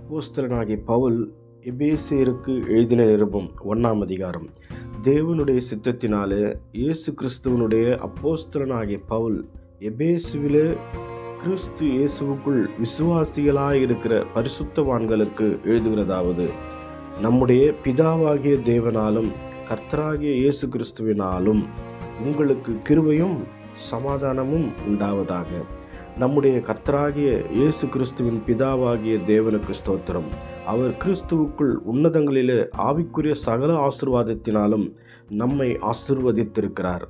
அப்போஸ்தலனாகிய பவுல் எபேசியருக்கு எழுதின நிருபம் 1ஆம் அதிகாரம். தேவனுடைய சித்தத்தினாலே இயேசு கிறிஸ்துவனுடைய அப்போஸ்தலனாகிய பவுல் எபேசுவிலே கிறிஸ்து இயேசுவுக்குள் விசுவாசிகளாயிருக்கிற பரிசுத்தவான்களுக்கு எழுதுகிறதாவது, நம்முடைய பிதாவாகிய தேவனாலும் கர்த்தராகிய இயேசு கிறிஸ்துவினாலும் உங்களுக்கு கிருபையும் சமாதானமும் உண்டாவதாக. நம்முடைய கர்த்தராகிய இயேசு கிறிஸ்துவின் பிதாவாகிய தேவனுக்கு ஸ்தோத்திரம். அவர் கிறிஸ்துவுக்குள் உன்னதங்களிலே ஆவிக்குரிய சகல ஆசீர்வாதத்தினாலும் நம்மை ஆசீர்வதித்திருக்கிறார்.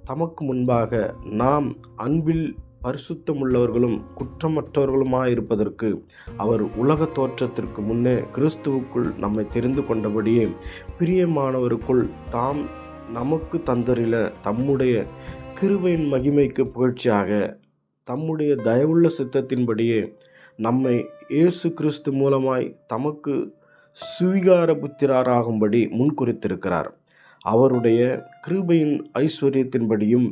தமக்கு முன்பாக நாம் அன்பில் பரிசுத்தமுள்ளவர்களும் குற்றமற்றவர்களுமாயிருப்பதற்கு அவர் உலக தோற்றத்திற்கு முன்னே கிறிஸ்துவுக்குள் நம்மை தெரிந்து கொண்டபடியே பிரியமானவருக்குள் தாம் நமக்கு தந்தரில தம்முடைய கிருபையின் மகிமைக்கு புகழ்ச்சியாக தம்முடைய தயவுள்ள சித்தத்தின்படியே நம்மை இயேசு கிறிஸ்து மூலமாய் தமக்கு சுவிகார புத்திரராகும்படி முன்குறித்திருக்கிறார். அவருடைய கிருபையின் ஐஸ்வர்யத்தின்படியும்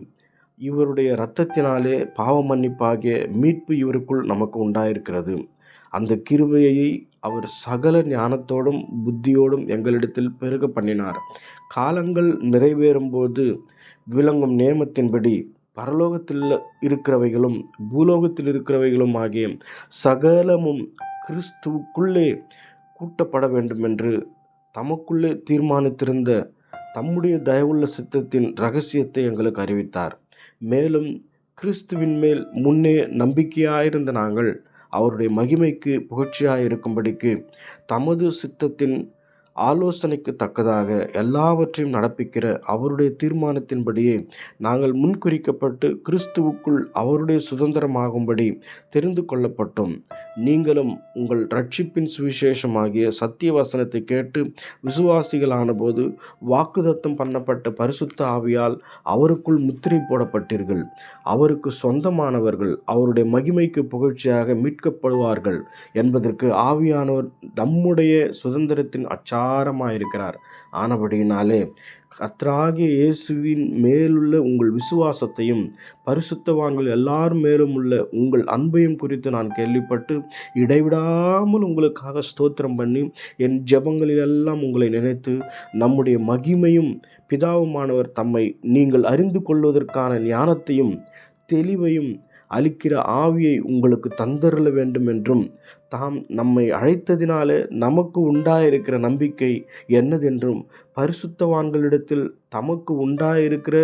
இவருடைய இரத்தத்தினாலே பாவ மன்னிப்பாகிய மீட்பு இவருக்குள் நமக்கு உண்டாயிருக்கிறது. அந்த கிருபையை அவர் சகல ஞானத்தோடும் புத்தியோடும் எங்களிடத்தில் பெருக பண்ணினார். காலங்கள் நிறைவேறும்போது விளங்கும் நேமத்தின்படி பரலோகத்தில் இருக்கிறவைகளும் பூலோகத்தில் இருக்கிறவைகளும் ஆகிய சகலமும் கிறிஸ்துவுக்குள்ளே கூட்டப்பட வேண்டுமென்று தமக்குள்ளே தீர்மானித்திருந்த தம்முடைய தயவுள்ள சித்தத்தின் இரகசியத்தை எங்களுக்கு அறிவித்தார். மேலும் கிறிஸ்துவின் மேல் முன்னே நம்பிக்கையாயிருந்த நாங்கள் அவருடைய மகிமைக்கு புகழ்ச்சியாயிருக்கும்படிக்கு தமது சித்தத்தின் ஆலோசனைக்கு தக்கதாக எல்லாவற்றையும் நடப்பிக்கிற அவருடைய தீர்மானத்தின்படியே நாங்கள் முன்குறிக்கப்பட்டு கிறிஸ்துவுக்குள் அவருடைய சுதந்திரமாகும்படி தெரிந்து கொள்ளப்பட்டோம். நீங்களும் உங்கள் இரட்சிப்பின் சுவிசேஷமாகிய சத்திய வசனத்தை கேட்டு விசுவாசிகளான போது வாக்குதத்தம் பண்ணப்பட்ட பரிசுத்த ஆவியால் அவருக்குள் முத்திரை போடப்பட்டீர்கள். அவருக்கு சொந்தமானவர்கள் அவருடைய மகிமைக்கு புகழ்ச்சியாக மீட்கப்படுவார்கள் என்பதற்கு ஆவியானவர் நம்முடைய சுதந்திரத்தின் அச்சாரமாயிருக்கிறார். ஆனபடியினாலே கர்த்தராகிய இயேசுவின் மேலுள்ள உங்கள் விசுவாசத்தையும் பரிசுத்தவான்கள் எல்லார் மேலும் உள்ள உங்கள் அன்பையும் குறித்து நான் கேள்விப்பட்டு இடைவிடாமல் உங்களுக்காக ஸ்தோத்திரம் பண்ணி என் ஜெபங்களிலெல்லாம் உங்களை நினைத்து நம்முடைய மகிமையும் பிதாவுமானவர் தம்மை நீங்கள் அறிந்து கொள்வதற்கான ஞானத்தையும் தெளிவையும் அளிக்கிற ஆவியை உங்களுக்கு தந்தருள வேண்டும் என்றும் தாம் நம்மை அழைத்ததினாலே நமக்கு உண்டாயிருக்கிற நம்பிக்கை என்னதென்றும் பரிசுத்தவான்களிடத்தில் தமக்கு உண்டாயிருக்கிற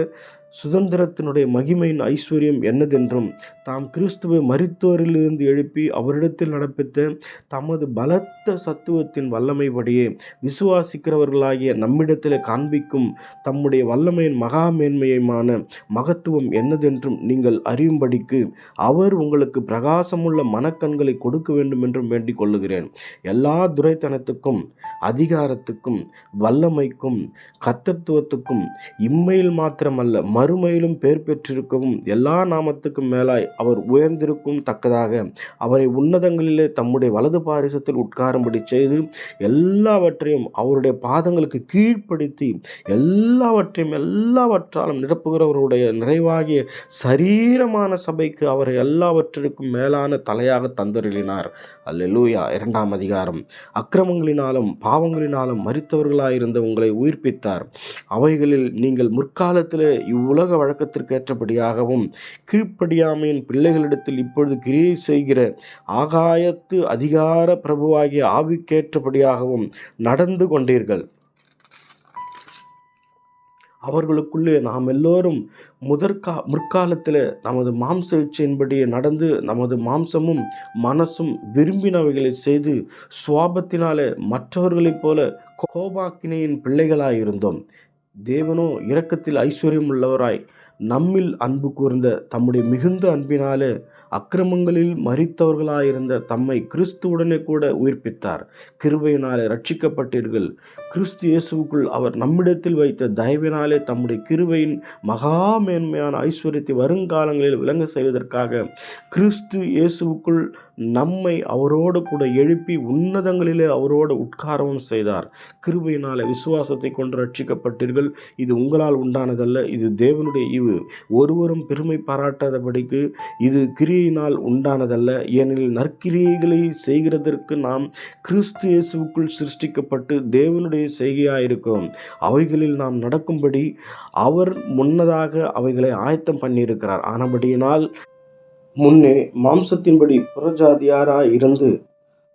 சுதந்திரத்தினுடைய மகிமையின் ஐஸ்வர்யம் என்னதென்றும் தாம் கிறிஸ்துவை மரித்தோரிலிருந்து எழுப்பி அவரிடத்தில் நடப்பித்த தமது பலத்த சத்துவத்தின் வல்லமைப்படியே விசுவாசிக்கிறவர்களாகிய நம்மிடத்தில் காண்பிக்கும் தம்முடைய வல்லமையின் மகா மேன்மையுமான மகத்துவம் என்னதென்றும் நீங்கள் அறியும்படிக்கு அவர் உங்களுக்கு பிரகாசமுள்ள மனக்கண்களை கொடுக்க வேண்டும் என்றும் வேண்டிக் கொள்ளுகிறேன். எல்லா துரைத்தனத்துக்கும் அதிகாரத்துக்கும் வல்லமைக்கும் கர்த்தத்துவத்துக்கும் இம்மையில் மாத்திரமல்ல மறுமையிலும் பேர் பெற்றிருக்கவும் எல்லா நாமத்துக்கும் மேலாய் அவர் உயர்ந்திருக்கும் தக்கதாக அவரை உன்னதங்களிலே தம்முடைய வலது பாரிசத்தில் உட்காரும்படி செய்து எல்லாவற்றையும் அவருடைய பாதங்களுக்கு கீழ்ப்படுத்தி எல்லாவற்றாலும் நிரப்புகிறவருடைய நிறைவாகிய சரீரமான சபைக்கு அவரை எல்லாவற்றிற்கும் மேலான தலையாக தந்தருளினார். அல்லேலூயா. 2ஆம் அதிகாரம். அக்கிரமங்களினாலும் பாவங்களினாலும் மரித்தவர்களாயிருந்த உங்களை உயிர்ப்பித்தார். அவைகளில் நீங்கள் முற்காலத்தில் இவ்வுலக வழக்கத்திற்கு ஏற்றபடியாகவும் கீழ்ப்படியாமையின் பிள்ளைகளிடத்தில் இப்பொழுது கிரியை செய்கிற ஆகாயத்து அதிகார பிரபுவாகிய ஆவிக்கேற்றபடியாகவும் நடந்து கொண்டீர்கள். அவர்களுக்குள்ளே நாம் எல்லோரும் முற்காலத்தில் நமது மாம்ச இச்சையின்படியே நடந்து நமது மாம்சமும் மனசும் விரும்பினவைகளை செய்து சுவாபத்தினாலே மற்றவர்களைப் போல கோபாக்கினையின் பிள்ளைகளாயிருந்தோம். தேவனோ இரக்கத்தில் ஐஸ்வர்யம் உள்ளவராய் நம்மில் அன்பு கூர்ந்த தம்முடைய மிகுந்த அன்பினாலே அக்கிரமங்களில் மரித்தவர்களாயிருந்த தம்மை கிறிஸ்துவுடனே கூட உயிர்ப்பித்தார். கிருபையினாலே ரட்சிக்கப்பட்டீர்கள். கிறிஸ்து இயேசுவுக்குள் அவர் நம்மிடத்தில் வைத்த தயவினாலே தம்முடைய கிருபையின் மகா மேன்மையான ஐஸ்வர்யத்தை வருங்காலங்களில் விளங்க செய்வதற்காக கிறிஸ்து இயேசுவுக்குள் நம்மை அவரோடு கூட எழுப்பி உன்னதங்களிலே அவரோடு உட்காரவும் செய்தார். கிருபையினாலே விசுவாசத்தை கொண்டு ரட்சிக்கப்பட்டீர்கள். இது உங்களால் உண்டானதல்ல, இது தேவனுடைய ஈவு. ஒருவரும் பெருமை பாராட்டாதபடிக்கு இது கிரியையினால் உண்டானதல்ல. ஏனெனில் நற்கிரியைகளை செய்கிறதற்கு நாம் கிறிஸ்து இயேசுவுக்குள் சிருஷ்டிக்கப்பட்டு தேவனுடைய செய்கையாயிருக்கிறோம். அவைகளில் நாம் நடக்கும்படி அவர் முன்னதாக அவைகளை ஆயத்தம் பண்ணியிருக்கிறார். ஆனபடியினால் முன்னே மாம்சத்தின்படி புறஜாதியாராய் இருந்து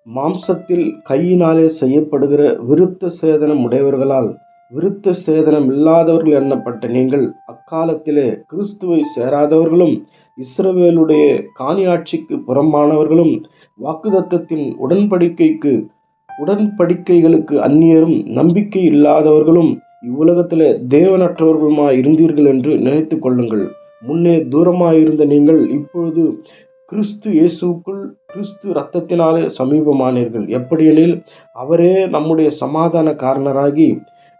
மாம்சத்தில் கையினாலே செய்யப்படுகிற விருத்த சேதனம் உடையவர்களால் விருத்த சேதனம் இல்லாதவர்கள் எண்ணப்பட்ட நீங்கள் அக்காலத்திலே கிறிஸ்துவை சேராதவர்களும் இஸ்ரவேலுடைய காணியாட்சிக்கு புறம்பானவர்களும் வாக்குத்தத்தத்தின் உடன்படிக்கைகளுக்கு அந்நியரும் நம்பிக்கை இல்லாதவர்களும் இவ்வுலகத்திலே தேவனற்றவர்களுமாய் இருந்தீர்கள் என்று நினைத்து கொள்ளுங்கள். முன்னே தூரமாயிருந்த நீங்கள் இப்பொழுது கிறிஸ்து இயேசுக்குள் கிறிஸ்து இரத்தத்தினாலே சமீபமானீர்கள். எப்படியெனில் அவரே நம்முடைய சமாதான காரணராகி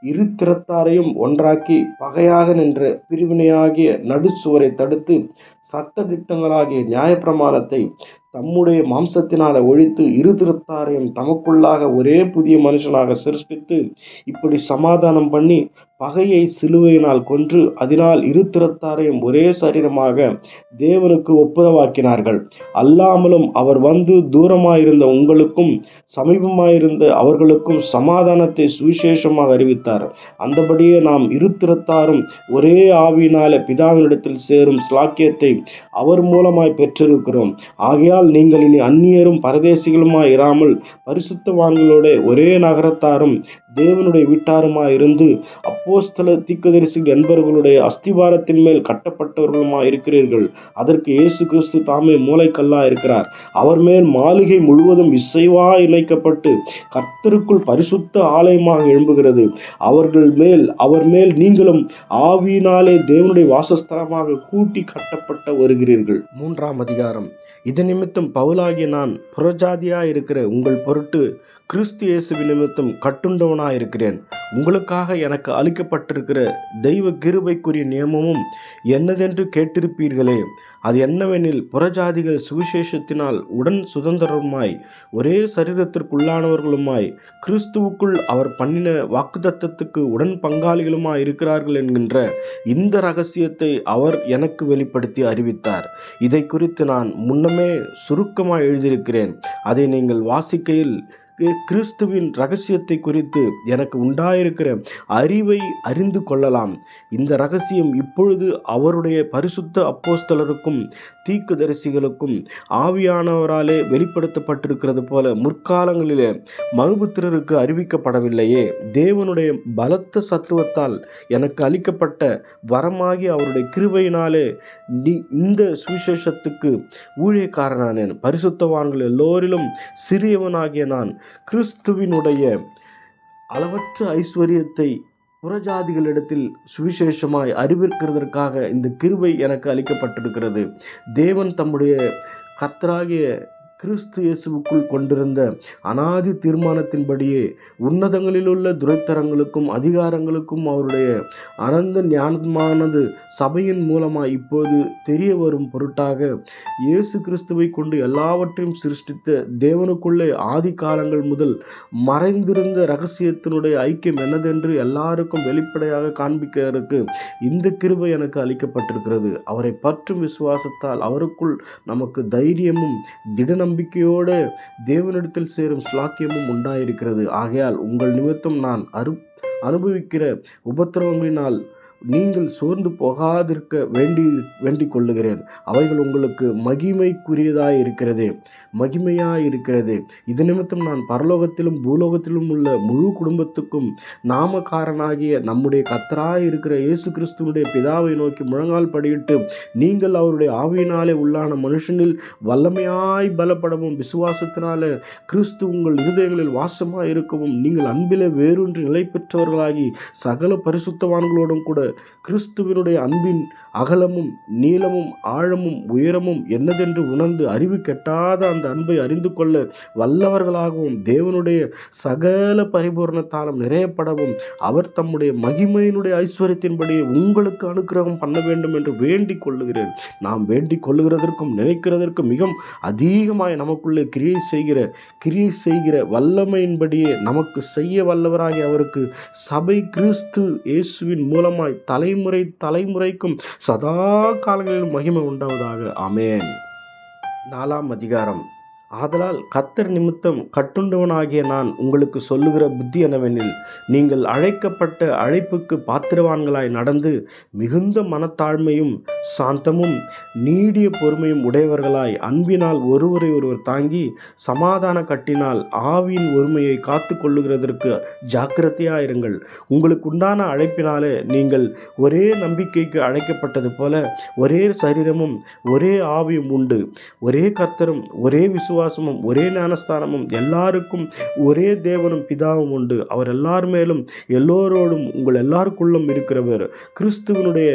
இரு திறத்தாரையும் ஒன்றாக்கி பகையாக நின்ற பிரிவினையாகிய நடுச்சுவரை தடுத்து சட்ட திட்டங்களாகிய நியாயப்பிரமாணத்தை தம்முடைய மாம்சத்தினால ஒழித்து இரு திறத்தாரையும் தமக்குள்ளாக ஒரே புதிய மனுஷனாக சிருஷ்டித்து இப்படி சமாதானம் பண்ணி பகையை சிலுவையினால் கொன்று அதனால் இரு திறத்தாரையும் ஒரே சரீரமாக தேவனுக்கு ஒப்புரவாக்கினார்கள். அல்லாமலும் அவர் வந்து தூரமாயிருந்த உங்களுக்கும் சமீபமாயிருந்த அவர்களுக்கும் சமாதானத்தை சுவிசேஷமாக அறிவித்தார். அந்தபடியே நாம் இரு திறத்தாரும் ஒரே ஆவியினாலே பிதாவினிடத்தில் சேரும் ஸ்லாக்கியத்தை அவர் மூலமாய் பெற்றிருக்கிறோம். ஆகையால் நீங்கள் இனி அந்நியரும் பரதேசிகளுமாய் இராமல் பரிசுத்தவான்களோட ஒரே நகரத்தாரும் தேவனுடைய வீட்டாருமாய் இருந்து அப்போஸ்தல தீர்க்கதரிசிகள் என்பவர்களுடைய அஸ்திபாரத்தின் மேல் கட்டப்பட்டவர்களுமாய் இருக்கிறீர்கள். அதற்கு இயேசு கிறிஸ்து தாமே மூலைக்கல்லாய் இருக்கிறார். அவர் மேல் மாளிகை முழுவதும் இசைவா இணைக்கப்பட்டு கர்த்தருக்குள் பரிசுத்த ஆலயமாக எழும்புகிறது. அவர் மேல் நீங்களும் ஆவியினாலே தேவனுடைய வாசஸ்தலமாக கூட்டி கட்டப்பட்ட வருகிறீர்கள். 3ஆம் அதிகாரம். இது நிமித்தம் பவுலாகிய நான் புறஜாதியாயிருக்கிற உங்கள் பொருட்டு கிறிஸ்து இயேசுவின் நிமித்தம் கட்டுண்டவனாயிருக்கிறேன். உங்களுக்காக எனக்கு அளிக்கப்பட்டிருக்கிற தெய்வ கிருபைக்குரிய நியமமும் என்னதென்று கேட்டிருப்பீர்களே. அது என்னவெனில், புறஜாதிகள் சுவிசேஷத்தினால் உடன் சுதந்திரமாய் ஒரே சரீரத்திற்குள்ளானவர்களுமாய் கிறிஸ்துவுக்குள் அவர் பண்ணின வாக்குத்தத்தத்துக்கு உடன் பங்காளிகளுமாய் இருக்கிறார்கள் என்கின்ற இந்த இரகசியத்தை அவர் எனக்கு வெளிப்படுத்தி அறிவித்தார். இதை குறித்து நான் முன்னமே சுருக்கமாக எழுதியிருக்கிறேன். அதை நீங்கள் வாசிக்கையில் கிறிஸ்துவின் இரகசியத்தை குறித்து எனக்கு உண்டாயிருக்கிற அறிவை அறிந்து கொள்ளலாம். இந்த இரகசியம் இப்பொழுது அவருடைய பரிசுத்த அப்போஸ்தலருக்கும் தீர்க்கதரிசிகளுக்கும் ஆவியானவராலே வெளிப்படுத்தப்பட்டிருக்கிறது போல முற்காலங்களிலே மனுபுத்திரருக்கு அறிவிக்கப்படவில்லையே. தேவனுடைய பலத்த சத்துவத்தால் எனக்கு அளிக்கப்பட்ட வரமாகி அவருடைய கிருபையினாலே இந்த சுவிசேஷத்துக்கு ஊழியக்காரனானேன். பரிசுத்தவான்கள் எல்லோரிலும் சிறியவனாகிய நான் கிறிஸ்துவினுடைய அளவற்ற ஐஸ்வர்யத்தை புறஜாதிகளிடத்தில் சுவிசேஷமாய் அறிவிக்கிறதற்காக இந்த கிருபை எனக்கு அளிக்கப்பட்டிருக்கிறது. தேவன் தம்முடைய கர்த்தராகிய கிறிஸ்து இயேசுவுக்குள் கொண்டிருந்த அனாதி தீர்மானத்தின்படியே உன்னதங்களிலுள்ள துரைத்தரங்களுக்கும் அதிகாரங்களுக்கும் அவருடைய அனந்த ஞானமானது சபையின் மூலமாக இப்போது தெரிய வரும் பொருட்டாக இயேசு கிறிஸ்துவை கொண்டு எல்லாவற்றையும் சிருஷ்டித்த தேவனுக்குள்ளே ஆதி காலங்கள் முதல் மறைந்திருந்த இரகசியத்தினுடைய ஐக்கியம் என்னதென்று எல்லாருக்கும் வெளிப்படையாக காண்பிக்கிறதுக்கு இந்த கிருபை எனக்கு அளிக்கப்பட்டிருக்கிறது. அவரை பற்றும் விசுவாசத்தால் அவருக்குள் நமக்கு தைரியமும் திட நம்பிக்கையோடு தேவனிடத்தில் சேரும் ஸ்லாக்கியமும் உண்டாயிருக்கிறது. ஆகையால் உங்கள் நிமித்தம் நான் அனுபவிக்கிற உபத்திரவங்களினால் நீங்கள் சோர்ந்து போகாதிருக்க வேண்டிக் கொள்ளுகிறேன். அவைகள் உங்களுக்கு மகிமையாயிருக்கிறது. இது நிமித்தம் நான் பரலோகத்திலும் பூலோகத்திலும் உள்ள முழு குடும்பத்துக்கும் நாமக்காரனாகிய நம்முடைய கர்த்தராயிருக்கிற இயேசு கிறிஸ்துவுடைய பிதாவை நோக்கி முழங்கால் படியிட்டு, நீங்கள் அவருடைய ஆவியினாலே உள்ளான மனுஷனில் வல்லமையாய் பலப்படவும் விசுவாசத்தினாலே கிறிஸ்து உங்கள் இருதயங்களில் வாசமாய் இருக்கவும் நீங்கள் அன்பிலே வேறொன்று நிலை பெற்றவர்களாகி சகல பரிசுத்தவான்களோடும் கூட கிறிஸ்துவினுடைய அன்பின் அகலமும் நீளமும் ஆழமும் உயரமும் என்னதென்று உணர்ந்து அறிவு கெட்டாத அந்த அன்பை அறிந்து கொள்ள வல்லவர்களாகவும் தேவனுடைய சகல பரிபூரணத்தாலும் நிறையப்படவும் அவர் தம்முடைய மகிமையினுடைய ஐஸ்வர்யத்தின்படி உங்களுக்கு அனுக்கிரகம் பண்ண வேண்டும் என்று வேண்டிக் கொள்ளுகிறேன். நாம் வேண்டிக் கொள்ளுகிறதற்கும் நினைக்கிறதற்கும் மிகவும் அதிகமாய் நமக்குள்ளே கிரியை செய்கிற வல்லமையின்படியே நமக்கு செய்ய வல்லவராகி அவருக்கு சபை கிறிஸ்து இயேசுவின் மூலமாய் தலைமுறைக்கும் சதா காலங்களிலும் மகிமை உண்டாவதாக. ஆமென். 4ஆம் அதிகாரம். ஆதலால் கர்த்தர் நிமித்தம் கட்டுண்டவனாகிய நான் உங்களுக்கு சொல்லுகிற புத்தி என்னவெனில், நீங்கள் அழைக்கப்பட்ட அழைப்புக்கு பாத்திரவான்களாய் நடந்து மிகுந்த மனத்தாழ்மையும் சாந்தமும் நீடிய பொறுமையும் உடையவர்களாய் அன்பினால் ஒருவரை ஒருவர் தாங்கி சமாதான கட்டினால் ஆவியின் ஒருமையை காத்து கொள்ளுகிறதற்கு ஜாக்கிரதையாயிருங்கள். உங்களுக்கு உண்டான அழைப்பினாலே நீங்கள் ஒரே நம்பிக்கைக்கு அழைக்கப்பட்டது போல ஒரே சரீரமும் ஒரே ஆவியும் உண்டு, ஒரே கர்த்தரும் ஒரே விசுவாசமும் ஒரே ஞானஸ்தானமும் எல்லாருக்கும் ஒரே தேவனும் பிதாவும் உண்டு. அவர் எல்லார் மேலும் எல்லோரோடும் உங்கள் எல்லாருக்குள்ளும் இருக்கிறவர். கிறிஸ்துவனுடைய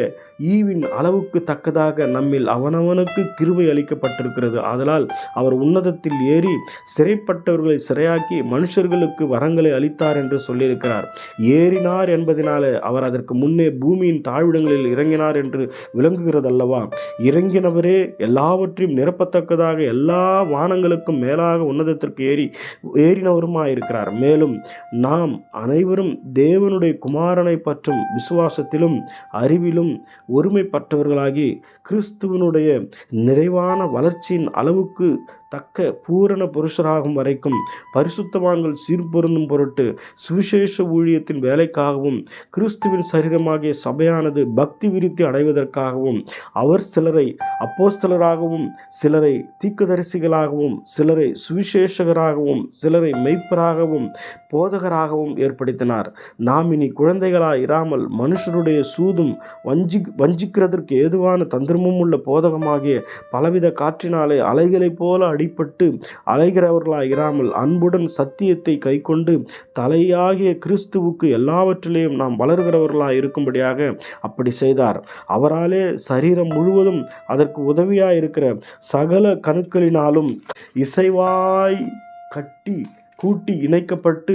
ஈவின் அளவுக்கு தக்கதாக நம்மில் அவனவனுக்கு கிருபை அளிக்கப்பட்டிருக்கிறது. ஆதலால் அவர் உன்னதத்தில் ஏறி சிறைப்பட்டவர்களை சிறையாக்கி மனுஷர்களுக்கு வரங்களை அளித்தார் என்று சொல்லியிருக்கிறார். ஏறினார் என்பதனாலே அவர் அதற்கு முன்னே பூமியின் தாழ்விடங்களில் இறங்கினார் என்று விளங்குகிறதல்லவா? இறங்கினவரே எல்லாவற்றையும் நிரப்பத்தக்கதாக எல்லா வானங்களுக்கும் மேலாக உன்னதத்திற்கு ஏறினவருமாயிருக்கிறார். மேலும் நாம் அனைவரும் தேவனுடைய குமாரனை பற்றும் விசுவாசத்திலும் அறிவிலும் ஒருமைப்பட்டவர்களாகி கிறிஸ்துவனுடைய நிறைவான வளர்ச்சியின் அளவுக்கு தக்க பூரண புருஷராகும் வரைக்கும் பரிசுத்தவான்கள் சீர்பொருந்தும் பொருட்டு சுவிசேஷ ஊழியத்தின் வேலைக்காகவும் கிறிஸ்துவின் சரீரமாகிய சபையானது பக்தி விருத்தி அடைவதற்காகவும் அவர் சிலரை அப்போஸ்தலராகவும் சிலரை தீர்க்கதரிசிகளாகவும் சிலரை சுவிசேஷகராகவும் சிலரை மெய்ப்பராகவும் போதகராகவும் ஏற்படுத்தினார். நாம் இனி குழந்தைகளாய் இராமல் மனுஷருடைய சூதும் வஞ்சிக்கிறதற்கு ஏதுவான தந்திரமும் உள்ள போதகமாகிய பலவித காற்றினாலே அலைகளைப் போல அடிபட்டு அலைகிறவர்களாய் இராமல் அன்புடன் சத்தியத்தை கைக்கொண்டு தலையாகிய கிறிஸ்துவுக்கு எல்லாவற்றிலேயும் நாம் வளர்கிறவர்களாய் இருக்கும்படியாக அப்படி செய்தார். அவராலே சரீரம் முழுவதும் அதற்கு உதவியாய் இருக்கிற சகல கணுக்களினாலும் இசைவாய் கூட்டி இணைக்கப்பட்டு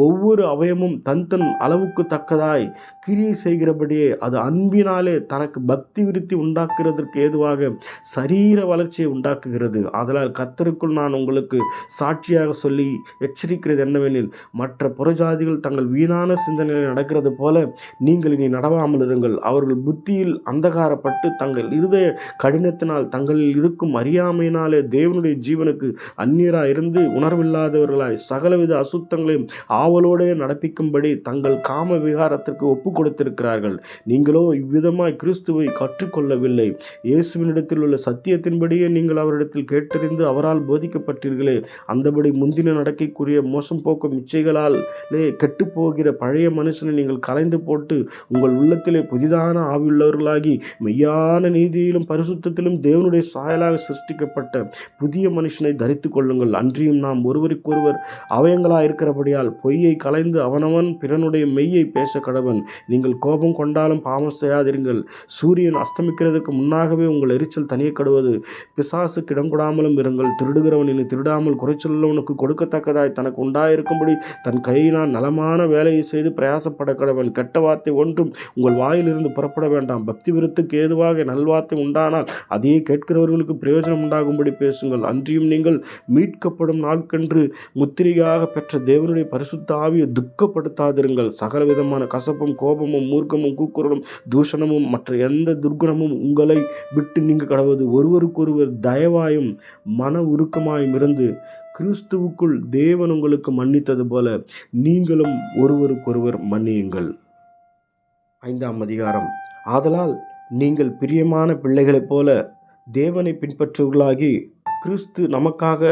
ஒவ்வொரு அவயமும் தன் அளவுக்கு தக்கதாய் கிரியை செய்கிறபடியே அது அன்பினாலே தனக்கு பக்தி விருத்தி உண்டாக்குறதற்கு ஏதுவாக சரீர வளர்ச்சியை உண்டாக்குகிறது. ஆதலால் கர்த்தருக்குள் நான் உங்களுக்கு சாட்சியாக சொல்லி எச்சரிக்கிறது என்னவெனில், மற்ற புறஜாதிகள் தங்கள் வீணான சிந்தனையில் நடக்கிறது போல நீங்கள் இனி நடவாமல் இருங்கள். அவர்கள் புத்தியில் அந்தகாரப்பட்டு தங்கள் இருதய கடினத்தினால் தங்களில் இருக்கும் அறியாமையினாலே தேவனுடைய ஜீவனுக்கு அந்நியராய் இருந்து உணர்வில்லாதவர்களாய் சகலவித அசுத்தங்களையும் ஆவலோடு நடப்பிக்கும்படி தங்கள் காம விகாரத்திற்கு ஒப்பு கொடுத்திருக்கிறார்கள். நீங்களோ இவ்விதமாய் கிறிஸ்துவை கற்றுக்கொள்ளவில்லை. இயேசுவினிடத்தில் உள்ள சத்தியத்தின்படியே நீங்கள் அவரிடத்தில் கேட்டறிந்து அவரால் போதிக்கப்பட்டீர்களே. அந்தபடி முந்தின நடக்கைக்குரிய மோசம் போக்கும் இச்சைகளாலே கெட்டுப்போகிற பழைய மனுஷனை நீங்கள் கலைந்து போட்டு உங்கள் உள்ளத்திலே புதிதான ஆவியுள்ளவர்களாகி மெய்யான நீதியிலும் பரிசுத்தத்திலும் தேவனுடைய சாயலாக சிருஷ்டிக்கப்பட்ட புதிய மனுஷனை தரித்து கொள்ளுங்கள். அன்றியும் நாம் ஒருவருக்கொருவர் அவயங்களாயிருக்கிறபடியால் பொய்யை கலைந்து அவனவன் பிறனுடைய மெய்யை பேச கடவன். நீங்கள் கோபம் கொண்டாலும் பாவம் செய்யாதிருங்கள். சூரியன் அஸ்தமிக்கிறதுக்கு முன்னாகவே உங்கள் எரிச்சல் தனிய கடுவது. பிசாசுக்கு இடம் கொடாமலும் இருங்கள். திருடுகிறவன் இனி திருடாமல் குறைச்சலுள்ளவனுக்கு கொடுக்கத்தக்கதாய் தனக்கு உண்டாயிருக்கும்படி தன் கையினால் நலமான வேலையை செய்து பிரயாசப்பட கடவன். கெட்ட வார்த்தை ஒன்றும் உங்கள் வாயிலிருந்து புறப்பட வேண்டாம். பக்தி விருத்துக்கு ஏதுவாக நல்வார்த்தை உண்டானால் அதையே கேட்கிறவர்களுக்கு பிரயோஜனம் உண்டாகும்படி பேசுங்கள். அன்றியும் நீங்கள் மீட்கப்படும் நாட்கென்று முத்திரையாக பெற்ற தேவனுடைய பரிசுத்த ஆவியை துக்கப்படுத்தாதிருங்கள். சகலவிதமான கசப்பும் கோபமும் மூர்க்கமும் கூக்குரலும் தூஷணமும் மற்ற எந்த துர்குணமும் உங்களை விட்டு நீங்க கடவது. ஒருவருக்கொருவர் தயவாயும் மன உருக்கமாயும் இருந்து கிறிஸ்துவுக்குள் தேவன் உங்களுக்கு மன்னித்தது போல நீங்களும் ஒருவருக்கொருவர் மன்னியுங்கள். 5ஆம் அதிகாரம். ஆதலால் நீங்கள் பிரியமான பிள்ளைகளைப் போல தேவனை பின்பற்றுவர்களாகி கிறிஸ்து நமக்காக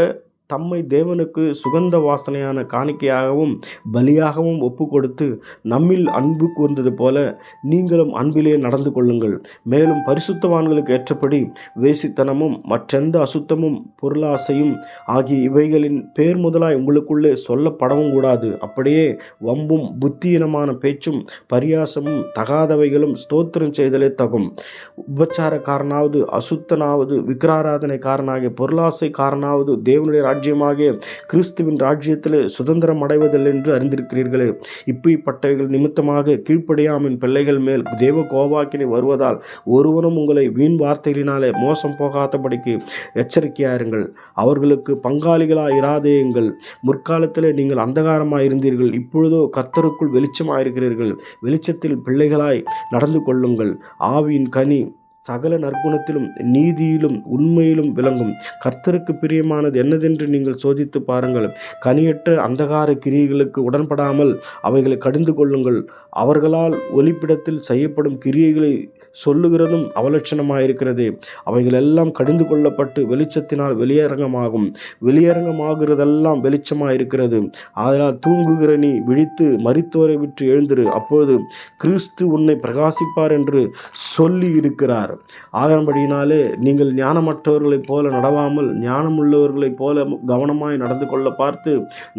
தம்மை தேவனுக்கு சுகந்த வாசனையான காணிக்கையாகவும் பலியாகவும் ஒப்பு கொடுத்து நம்மில் அன்பு கூர்ந்தது போல நீங்களும் அன்பிலே நடந்து கொள்ளுங்கள். மேலும் பரிசுத்தவான்களுக்கு ஏற்றபடி வேசித்தனமும் மற்றெந்த அசுத்தமும் பொருளாசையும் ஆகிய இவைகளின் பேர் முதலாய் உங்களுக்குள்ளே சொல்லப்படவும் கூடாது. அப்படியே வம்பும் புத்தியீனமான பேச்சும் பரியாசமும் தகாதவைகளும் ஸ்தோத்திரம் செய்தலே தகும். உபச்சாரக்காரனாவது அசுத்தனாவது விக்கிராராதனைக்காரனாகிய பொருளாசைக்காரனாவது தேவனுடைய ராஜ்யமாகிய கிறிஸ்துவின் ராஜ்யத்திலே சுதந்திரம் அடைவதில்லை என்று அறிந்திருக்கிறீர்களே. இப்படிப்பட்டவைகள் நிமித்தமாக கீழ்ப்படியாமின் பிள்ளைகள் மேல் தேவ கோபாக்கினை வருவதால் ஒருவரும் உங்களை வீண் வார்த்தைகளினாலே மோசம் போகாதபடிக்கு எச்சரிக்கையாயிருங்கள். அவர்களுக்கு பங்காளிகளாய் இராதேயுங்கள். முற்காலத்திலே நீங்கள் அந்தகாரமாய் இருந்தீர்கள், இப்பொழுதோ கர்த்தருக்குள் வெளிச்சமாயிருக்கிறீர்கள். வெளிச்சத்தில் பிள்ளைகளாய் நடந்து கொள்ளுங்கள். ஆவியின் கனி சகல நற்குணத்திலும் நீதியிலும் உண்மையிலும் விளங்கும். கர்த்தருக்கு பிரியமானது என்னதென்று நீங்கள் சோதித்து பாருங்கள். கனியற்ற அந்தகார கிரியைகளுக்கு உடன்படாமல் அவைகளை கடிந்து கொள்ளுங்கள். அவர்களால் ஒளிப்பிடத்தில் செய்யப்படும் கிரியைகளை சொல்லுகிறதும் அவலட்சணமாயிருக்கிறதே. அவைகள் எல்லாம் கடிந்து கொள்ளப்பட்டு வெளிச்சத்தினால் வெளியரங்கமாகும். வெளியரங்கமாகிறதெல்லாம் வெளிச்சமாயிருக்கிறது. ஆதலால் தூங்குகிற நீ விழித்து மரித்தோரை விட்டு எழுந்திரு, அப்பொழுது கிறிஸ்து உன்னை பிரகாசிப்பார் என்று சொல்லி இருக்கிறார். ஆகம்படியினாலே நீங்கள் ஞானமற்றவர்களைப் போல நடவாமல் ஞானமுள்ளவர்களைப் போல கவனமாய் நடந்து கொள்ள பார்த்து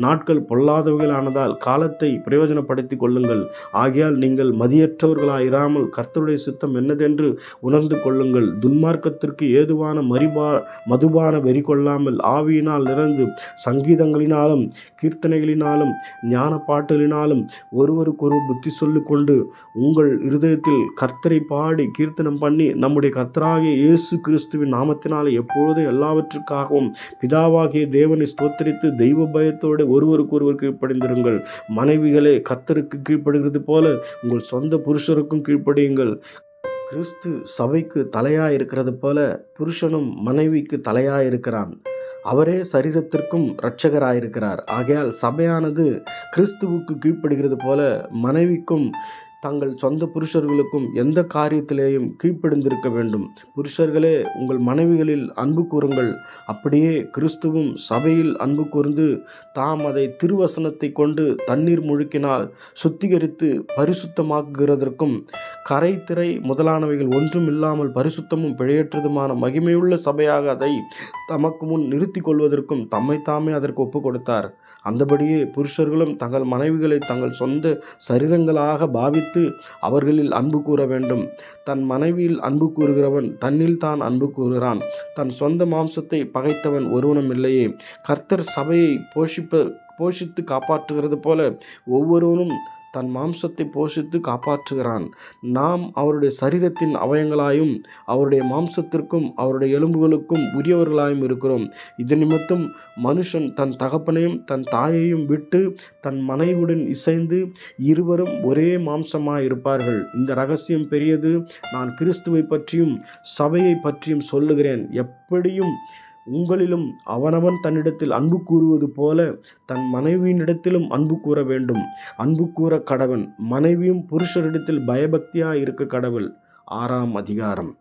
நாட்கள் பொல்லாதவைகளானதால் காலத்தை பிரயோஜனப்படுத்திக் கொள்ளுங்கள். ஆகையால் நீங்கள் மதியற்றவர்களாயிராமல் கர்த்தருடைய சித்தம் என்னதென்று உணர்ந்து கொள்ளுங்கள். துன்மார்க்கத்திற்கு ஏதுவான மதுபான வெறி கொள்ளாமல் ஆவியினால் நிறைந்து சங்கீதங்களினாலும் கீர்த்தனைகளினாலும் ஞான பாட்டுகளினாலும் ஒருவருக்கொருவர் புத்தி சொல்லிக் கொண்டு உங்கள் இருதயத்தில் கர்த்தரை பாடி கீர்த்தனம் பண்ணி நம்முடைய கர்த்தராகிய இயேசு கிறிஸ்துவின் நாமத்தினாலே எப்பொழுதும் எல்லாவற்றுக்காகவும் பிதாவாகிய தேவனை ஸ்தோத்திரித்து தெய்வ பயத்தோடு ஒருவருக்கொருவர் கீழ்ப்படிந்திருங்கள். மனைவிகளே, கர்த்தருக்கு கீழ்ப்படுகிறது போல உங்கள் சொந்த புருஷருக்கும் கீழ்ப்படியுங்கள். கிறிஸ்து சபைக்கு தலையாயிருக்கிறது போல புருஷனும் மனைவிக்கு தலையாயிருக்கிறான். அவரே சரீரத்திற்கும் இரட்சகராயிருக்கிறார். ஆகையால் சபையானது கிறிஸ்துவுக்கு கீழ்ப்படுகிறது போல மனைவிக்கும் தங்கள் சொந்த புருஷர்களுக்கும் எந்த காரியத்திலேயும் கீழ்ப்படிந்திருக்க வேண்டும். புருஷர்களே, உங்கள் மனைவிகளில் அன்பு கூறுங்கள். அப்படியே கிறிஸ்துவும் சபையில் அன்பு கூர்ந்து தாம் அதை திருவசனத்தை கொண்டு தண்ணீர் முழுக்கினால் சுத்திகரித்து பரிசுத்தமாக்குகிறதற்கும் கரை திரை முதலானவைகள் ஒன்றும் இல்லாமல் பரிசுத்தமும் பிழையற்றதுமான மகிமையுள்ள சபையாக அதை தமக்கு முன் நிறுத்தி கொள்வதற்கும் தம்மைத்தாமே அதற்கு ஒப்பு கொடுத்தார். அந்தபடியே புருஷர்களும் தங்கள் மனைவிகளை தங்கள் சொந்த சரீரங்களாக பாவித்து அவர்களில் அன்பு கூற வேண்டும். தன் மனைவியில் அன்பு கூறுகிறவன் தன்னில் தான் அன்பு கூறுகிறான். தன் சொந்த மாம்சத்தை பகைத்தவன் ஒருவனும் இல்லையே. கர்த்தர் சபையை போஷித்து காப்பாற்றுகிறது போல ஒவ்வொருவனும் தன் மாம்சத்தை போஷித்து காப்பாற்றுகிறான். நாம் அவருடைய சரீரத்தின் அவயங்களாயும் அவருடைய மாம்சத்திற்கும் அவருடைய எலும்புகளுக்கும் உரியவர்களாயும் இருக்கிறோம். இது நிமித்தம் மனுஷன் தன் தகப்பனையும் தன் தாயையும் விட்டு தன் மனைவியுடன் இசைந்து இருவரும் ஒரே மாம்சமாயிருப்பார்கள். இந்த ரகசியம் பெரியது. நான் கிறிஸ்துவை பற்றியும் சபையை பற்றியும் சொல்லுகிறேன். எப்படியும் உங்களிலும் அவனவன் தன்னிடத்தில் அன்பு கூறுவது போல தன் மனைவியினிடத்திலும் அன்பு கூற வேண்டும். அன்பு கூற கடவன். மனைவியும் புருஷரிடத்தில் பயபக்தியாய் இருக்க கடவுள். 6ஆம் அதிகாரம்.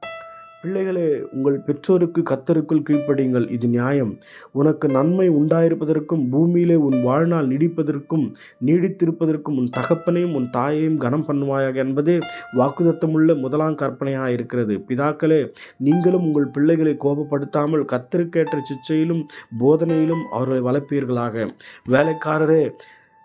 பிள்ளைகளே, உங்கள் பெற்றோருக்கு கர்த்தருக்குள் கீழ்ப்படியுங்கள். இது நியாயம். உனக்கு நன்மை உண்டாயிருப்பதற்கும் பூமியிலே உன் வாழ்நாள் நீடித்திருப்பதற்கும் உன் தகப்பனையும் உன் தாயையும் கனம் பண்ணுவாயாக என்பதே வாக்குத்தத்தமுள்ள முதலாம் கற்பனையாயிருக்கிறது. பிதாக்களே, நீங்களும் உங்கள் பிள்ளைகளை கோபப்படுத்தாமல் கர்த்தருக்கேற்ற சிச்சையிலும் போதனையிலும் அவர்களை வளர்ப்பீர்களாக. வேலைக்காரரே,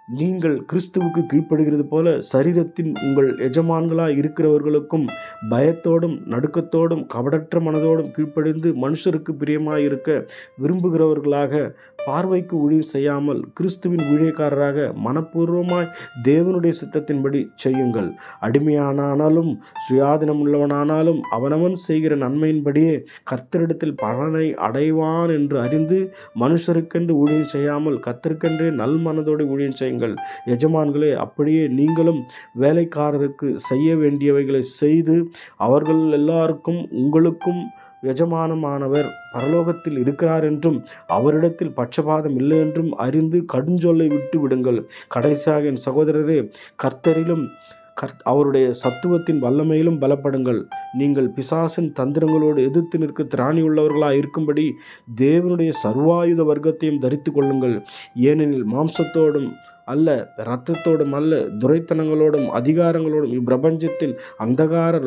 நீங்கள் கிறிஸ்துவுக்கு கீழ்ப்படுகிறது போல சரீரத்தின் உங்கள் எஜமான்களாய் இருக்கிறவர்களுக்கும் பயத்தோடும் நடுக்கத்தோடும் கபடற்ற மனதோடும் கீழ்ப்படிந்து மனுஷருக்கு பிரியமாயிருக்க விரும்புகிறவர்களாக பார்வைக்கு ஊழியம் செய்யாமல் கிறிஸ்துவின் ஊழியக்காரராக மனப்பூர்வமாய் தேவனுடைய சித்தத்தின்படி செய்யுங்கள். அடிமையானாலும் சுயாதீனம் உள்ளவனானாலும் அவனவன் செய்கிற நன்மையின்படியே கர்த்தரிடத்தில் பலனை அடைவான் என்று அறிந்து மனுஷருக்கென்று ஊழியம் செய்யாமல் கர்த்தருக்கென்றே நல் மனதோடு ஊழியம் செய்யுங்கள். எஜமான்களே, அப்படியே நீங்களும் வேலைக்காரருக்கு செய்ய வேண்டியவைகளை செய்து அவர்கள் எல்லாருக்கும் உங்களுக்கும் எஜமானமானவர் பரலோகத்தில் இருக்கிறார் என்றும் அவரிடத்தில் பட்சபாதம் இல்லை என்றும் அறிந்து கடுஞ்சொல்லை விட்டு விடுங்கள். கடைசியாக என் சகோதரரே, கர்த்தரிலும் அவருடைய சத்துவத்தின் வல்லமையிலும் பலப்படுங்கள். நீங்கள் பிசாசின் தந்திரங்களோடு எதிர்த்து நிற்க திராணியுள்ளவர்களாக இருக்கும்படி தேவனுடைய சர்வாயுத வர்க்கத்தையும் தரித்து கொள்ளுங்கள். ஏனெனில் மாம்சத்தோடும் அல்ல, இரத்தத்தோடும் அல்ல, துரைத்தனங்களோடும் அதிகாரங்களோடும் இப்பிரபஞ்சத்தின் அந்தகார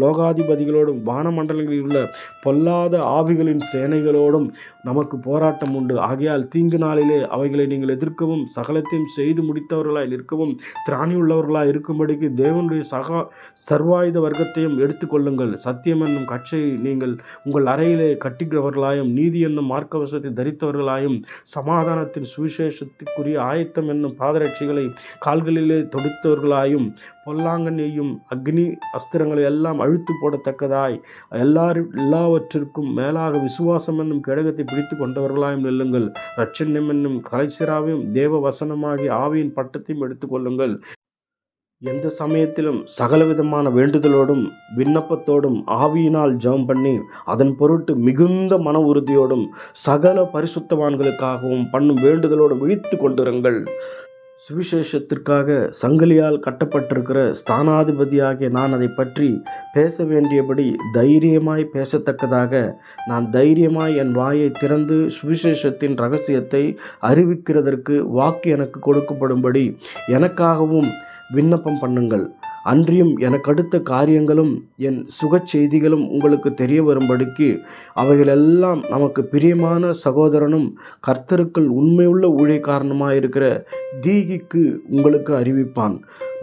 லோகாதிபதிகளோடும் வானமண்டலங்களில் உள்ள பொல்லாத ஆவிகளின் சேனைகளோடும் நமக்கு போராட்டம் உண்டு. ஆகையால் தீங்கு நாளிலே அவைகளை நீங்கள் எதிர்க்கவும் சகலத்தையும் செய்து முடித்தவர்களாய் நிற்கவும் திராணியுள்ளவர்களாய் இருக்கும்படிக்கு தேவனுடைய சர்வாயுத வர்க்கத்தையும் எடுத்துக்கொள்ளுங்கள். சத்தியம் என்னும் கச்சையை நீங்கள் உங்கள் அறையிலே கட்டுகிறவர்களாயும் நீதி என்னும் மார்க்கவசத்தை தரித்தவர்களாயும் சமாதானத்தின் சுவிசேஷத்துக்குரிய ஆயத்தம் என்னும் பாதரட்சிகளை கால்களிலே தொடுத்தவர்களாயும் பொல்லாங்கண்ணையும் அக்னி அஸ்திரங்களை எல்லாம் அழுத்து போடத்தக்கதாய் எல்லாவற்றிற்கும் மேலாக விசுவாசம் என்னும் கேடகத்தை பிடித்து கொண்டவர்களாயும் நில்லுங்கள். இரட்சண்யம் என்னும் கலைச்சிராவையும் தேவ வசனமாகிய ஆவியின் பட்டத்தையும் எடுத்துக்கொள்ளுங்கள். எந்த சமயத்திலும் சகலவிதமான வேண்டுதலோடும் விண்ணப்பத்தோடும் ஆவியினால் ஜெபம் பண்ணி அதன் பொருட்டு மிகுந்த மன உறுதியோடும் சகல பரிசுத்தவான்களுக்காகவும் பண்ணும் வேண்டுதலோடும் விழித்து கொண்டிருங்கள். சுவிசேஷத்திற்காக சங்கிலியால் கட்டப்பட்டிருக்கிற ஸ்தானாதிபதியாகிய நான் அதை பற்றி பேச வேண்டியபடி தைரியமாய் பேசத்தக்கதாக நான் தைரியமாய் என் வாயை திறந்து சுவிசேஷத்தின் ரகசியத்தை அறிவிக்கிறதற்கு வாக்கு எனக்கு கொடுக்கப்படும்படி எனக்காகவும் விண்ணப்பம் பண்ணுங்கள். அன்றியும் எனக்கு அடுத்த காரியங்களும் என் சுகச் செய்திகளும் உங்களுக்கு தெரிய வரும்படிக்கு அவைகளெல்லாம் நமக்கு பிரியமான சகோதரனும் கர்த்தருக்குள் உண்மையுள்ள ஊழியக்காரனுமாக இருக்கிற தீகிக்கு உங்களுக்கு அறிவிப்பான்.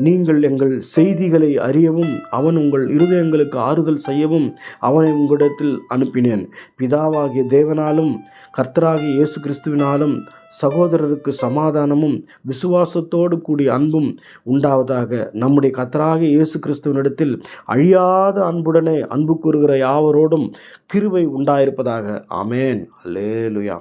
நீங்கள் எங்கள் செய்திகளை அறியவும் அவன் உங்கள் இருதயங்களுக்கு ஆறுதல் செய்யவும் அவனை உங்களிடத்தில் அனுப்பினேன். பிதாவாகிய தேவனாலும் கர்த்தராகிய இயேசு கிறிஸ்துவினாலும் சகோதரருக்கு சமாதானமும் விசுவாசத்தோடு கூடிய அன்பும் உண்டாவதாக. நம்முடைய கர்த்தராகிய இயேசு கிறிஸ்துவினிடத்தில் அழியாத அன்புடனே அன்பு கூறுகிற யாவரோடும் கிருபை உண்டாயிருப்பதாக. ஆமேன். அல்லேலூயா.